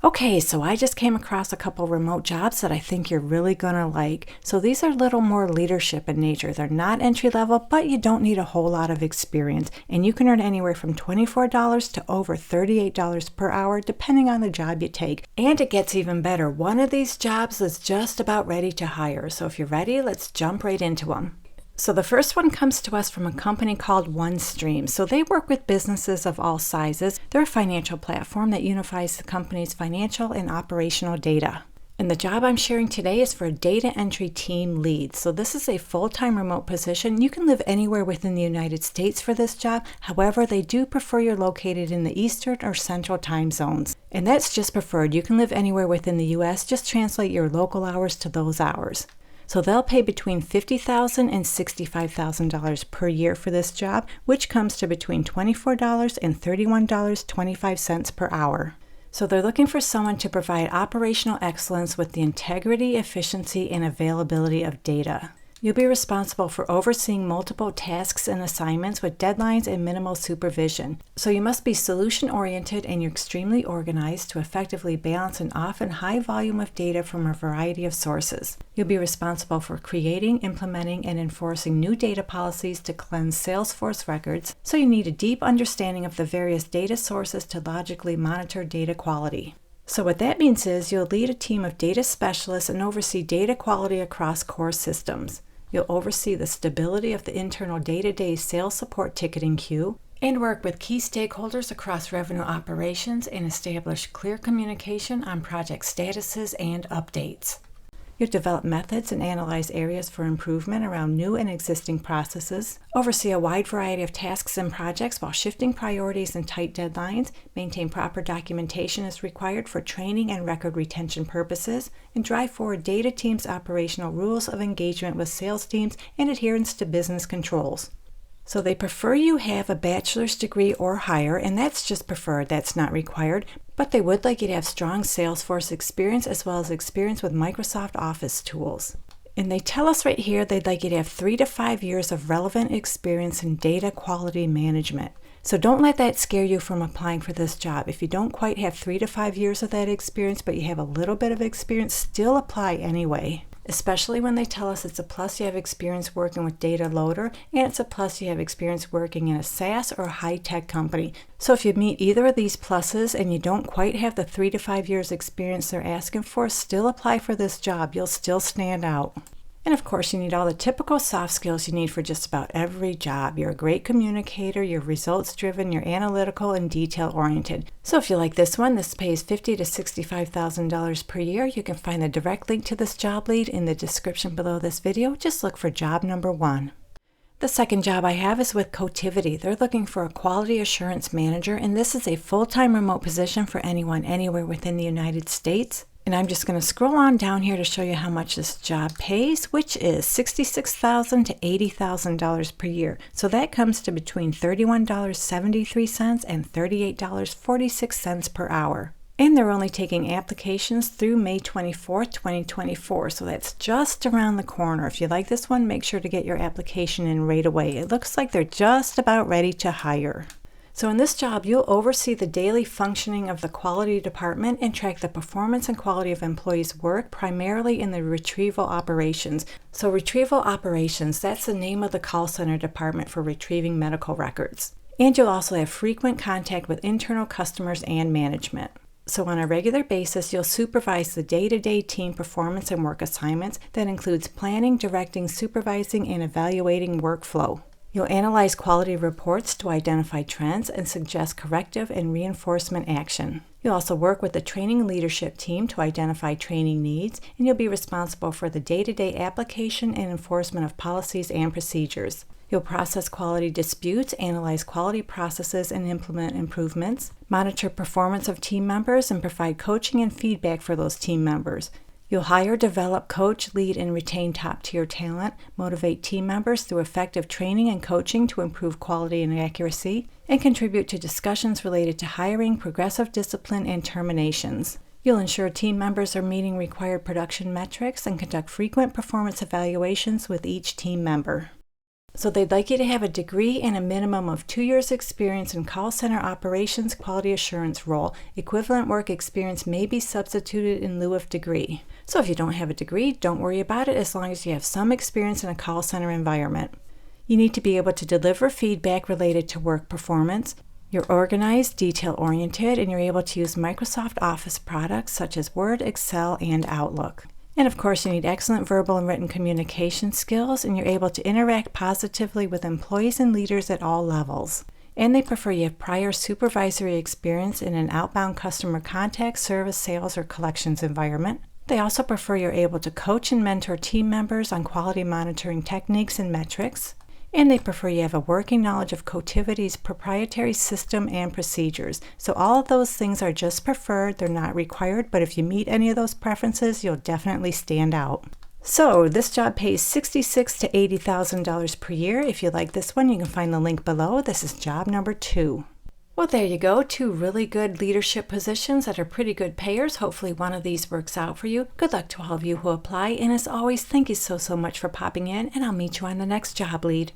Okay, so I just came across a couple remote jobs that I think you're really gonna like. So these are a little more leadership in nature. They're not entry level, but you don't need a whole lot of experience. And you can earn anywhere from $24 to over $38 per hour, depending on the job you take. And it gets even better. One of these jobs is just about ready to hire. So if you're ready, let's jump right into them. So the first one comes to us from a company called OneStream. So they work with businesses of all sizes. They're a financial platform that unifies the company's financial and operational data. And the job I'm sharing today is for a data entry team lead. So this is a full-time remote position. You can live anywhere within the United States for this job. However, they do prefer you're located in the Eastern or Central time zones. And that's just preferred. You can live anywhere within the US. Just translate your local hours to those hours. So they'll pay between $50,000 and $65,000 per year for this job, which comes to between $24 and $31.25 per hour. So they're looking for someone to provide operational excellence with the integrity, efficiency, and availability of data. You'll be responsible for overseeing multiple tasks and assignments with deadlines and minimal supervision. So you must be solution-oriented and you're extremely organized to effectively balance an often high volume of data from a variety of sources. You'll be responsible for creating, implementing, and enforcing new data policies to cleanse Salesforce records, so you need a deep understanding of the various data sources to logically monitor data quality. So what that means is you'll lead a team of data specialists and oversee data quality across core systems. You'll oversee the stability of the internal day-to-day sales support ticketing queue and work with key stakeholders across revenue operations and establish clear communication on project statuses and updates. You'll develop methods and analyze areas for improvement around new and existing processes, oversee a wide variety of tasks and projects while shifting priorities and tight deadlines, maintain proper documentation as required for training and record retention purposes, and drive forward data teams' operational rules of engagement with sales teams and adherence to business controls. So they prefer you have a bachelor's degree or higher, and that's just preferred, that's not required, but they would like you to have strong Salesforce experience as well as experience with Microsoft Office tools. And they tell us right here they'd like you to have 3 to 5 years of relevant experience in data quality management. So don't let that scare you from applying for this job. If you don't quite have 3 to 5 years of that experience, but you have a little bit of experience, still apply anyway. Especially when they tell us it's a plus you have experience working with data loader, and it's a plus you have experience working in a SaaS or a high-tech company. So if you meet either of these pluses and you don't quite have the 3 to 5 years experience they're asking for, still apply for this job. You'll still stand out. And of course, you need all the typical soft skills you need for just about every job. You're a great communicator, you're results-driven, you're analytical, and detail-oriented. So if you like this one, this pays $50,000 to $65,000 per year. You can find the direct link to this job lead in the description below this video. Just look for job number 1. The second job I have is with Cotiviti. They're looking for a quality assurance manager, and this is a full-time remote position for anyone anywhere within the United States. And I'm just going to scroll on down here to show you how much this job pays, which is $66,000 to $80,000 per year. So that comes to between $31.73 and $38.46 per hour. And they're only taking applications through May 24th, 2024. So that's just around the corner. If you like this one, make sure to get your application in right away. It looks like they're just about ready to hire. So in this job, you'll oversee the daily functioning of the quality department and track the performance and quality of employees' work, primarily in the retrieval operations. So retrieval operations, that's the name of the call center department for retrieving medical records. And you'll also have frequent contact with internal customers and management. So on a regular basis, you'll supervise the day-to-day team performance and work assignments. That includes planning, directing, supervising, and evaluating workflow. You'll analyze quality reports to identify trends and suggest corrective and reinforcement action. You'll also work with the training leadership team to identify training needs, and you'll be responsible for the day-to-day application and enforcement of policies and procedures. You'll process quality disputes, analyze quality processes, and implement improvements, monitor performance of team members, and provide coaching and feedback for those team members. You'll hire, develop, coach, lead, and retain top-tier talent, motivate team members through effective training and coaching to improve quality and accuracy, and contribute to discussions related to hiring, progressive discipline, and terminations. You'll ensure team members are meeting required production metrics and conduct frequent performance evaluations with each team member. So they'd like you to have a degree and a minimum of 2 years experience in call center operations quality assurance role. Equivalent work experience may be substituted in lieu of degree. So if you don't have a degree, don't worry about it as long as you have some experience in a call center environment. You need to be able to deliver feedback related to work performance. You're organized, detail-oriented, and you're able to use Microsoft Office products such as Word, Excel, and Outlook. And of course, you need excellent verbal and written communication skills, and you're able to interact positively with employees and leaders at all levels. And they prefer you have prior supervisory experience in an outbound customer contact, service, sales, or collections environment. They also prefer you're able to coach and mentor team members on quality monitoring techniques and metrics. And they prefer you have a working knowledge of Cotivity's proprietary system and procedures. So all of those things are just preferred, they're not required, but if you meet any of those preferences, you'll definitely stand out. So this job pays $66,000 to $80,000 per year. If you like this one, you can find the link below. This is job number 2. Well, there you go. 2 really good leadership positions that are pretty good payers. Hopefully one of these works out for you. Good luck to all of you who apply. And as always, thank you so much for popping in, and I'll meet you on the next job lead.